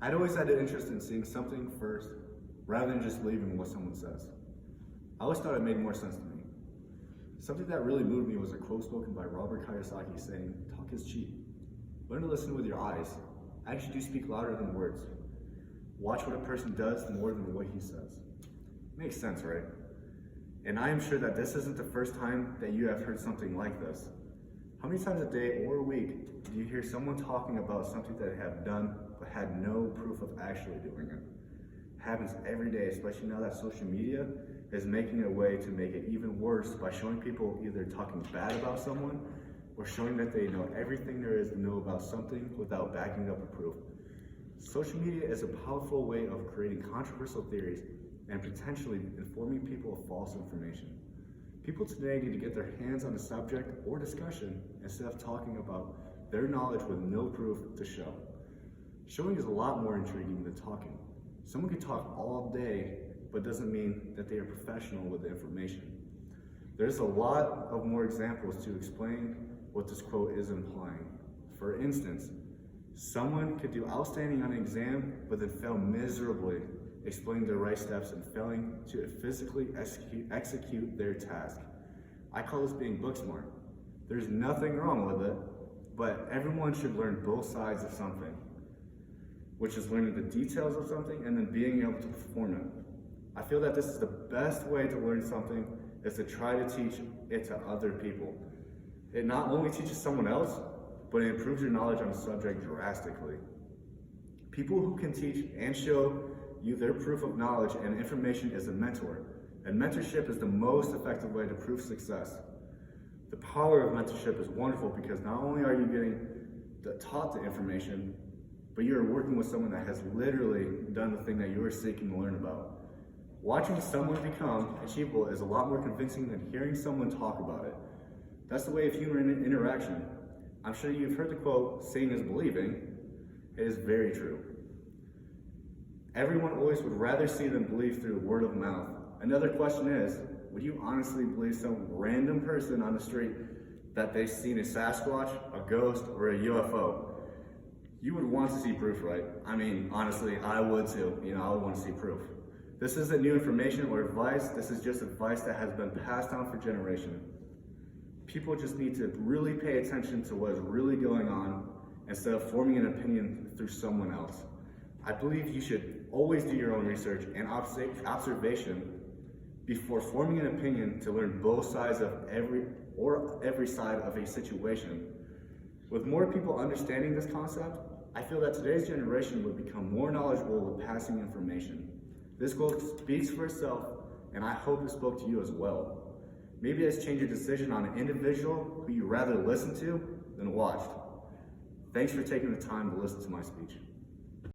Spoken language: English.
I'd always had an interest in seeing something first rather than just believing what someone says. I always thought it made more sense to me. Something that really moved me was a quote spoken by Robert Kiyosaki saying, "Talk is cheap. Learn to listen with your eyes. Actions do speak louder than words. Watch what a person does more than what he says." Makes sense, right? And I am sure that this isn't the first time that you have heard something like this. How many times a day or a week do you hear someone talking about something that they have done but had no proof of actually doing it? It happens every day, especially now that social media is making a way to make it even worse by showing people either talking bad about someone or showing that they know everything there is to know about something without backing up a proof. Social media is a powerful way of creating controversial theories and potentially informing people of false information. People today need to get their hands on a subject or discussion instead of talking about their knowledge with no proof to show. Showing is a lot more intriguing than talking. Someone can talk all day, but doesn't mean that they are professional with the information. There's a lot of more examples to explain what this quote is implying. For instance, someone could do outstanding on an exam, but then fail miserably explaining the right steps and failing to physically execute their task. I call this being book smart. There's nothing wrong with it, but everyone should learn both sides of something, which is learning the details of something and then being able to perform it. I feel that this is the best way to learn something is to try to teach it to other people. It not only teaches someone else, but it improves your knowledge on a subject drastically. People who can teach and show you their proof of knowledge and information is a mentor, and mentorship is the most effective way to prove success. The power of mentorship is wonderful because not only are you getting taught the information, but you're working with someone that has literally done the thing that you are seeking to learn about. Watching someone become achievable is a lot more convincing than hearing someone talk about it. That's the way of human interaction. I'm sure you've heard the quote, "Seeing is believing." It is very true. Everyone always would rather see than believe through word of mouth. Another question is, would you honestly believe some random person on the street that they've seen a Sasquatch, a ghost, or a UFO? You would want to see proof, right? I mean, honestly, I would too. I would want to see proof. This isn't new information or advice. This is just advice that has been passed down for generations. People just need to really pay attention to what is really going on instead of forming an opinion through someone else. I believe you should always do your own research and observation before forming an opinion to learn both sides of every side of a situation. With more people understanding this concept, I feel that today's generation would become more knowledgeable with passing information. This quote speaks for itself, and I hope it spoke to you as well. Maybe it's changed your decision on an individual who you rather listen to than watched. Thanks for taking the time to listen to my speech.